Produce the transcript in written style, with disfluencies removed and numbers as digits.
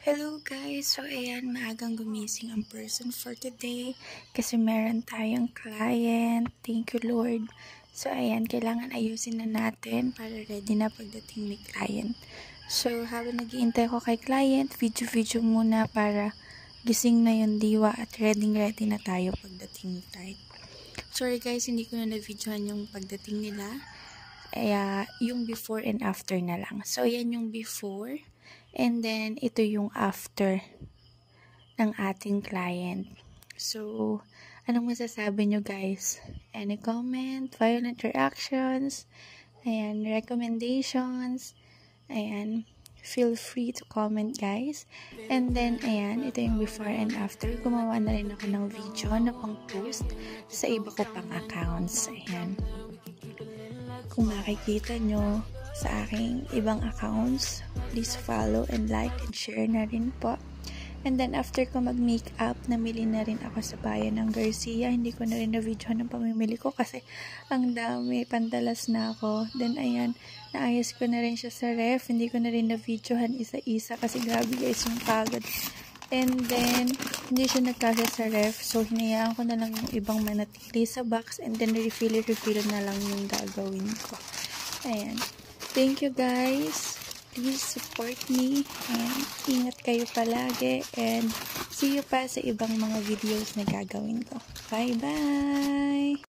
Hello guys! So ayan, maagang gumising ang person for today kasi meron tayong client. Thank you Lord. So ayan, kailangan ayusin na natin para ready na pagdating ni client. So habang nag-iintay ko kay client, video muna para gising na yung diwa at ready na tayo pagdating ni client. Sorry guys, hindi ko na na-videohan yung pagdating nila. Kaya yung before and after na lang. So ayan yung before. And then, ito yung after ng ating client. So, anong masasabi nyo guys? Any comment? Violent reactions? Ayan, recommendations? Ayan, feel free to comment guys. And then, ayan, ito yung before and after. Gumawa na rin ako ng video na pang-post sa iba ko pang accounts. Ayan. Kung makikita nyo sa aking ibang accounts, please follow and like and share na rin po. And then after ko mag-makeup, namili na rin ako sa bayan ng Garcia. Hindi ko na rin na-video ng pamimili ko kasi ang dami, pandalas na ako. Then ayan, naayos ko na rin siya sa ref. Hindi ko na rin na-videohan isa-isa kasi grabe guys yung pagod. And then, hindi siya nagkasya sa ref. So, hinayaan ko na lang yung ibang manatili sa box. And then, refill na lang yung gagawin ko. Ayan. Thank you guys. Please support me. And ingat kayo palagi. And see you pa sa ibang mga videos na gagawin ko. Bye-bye!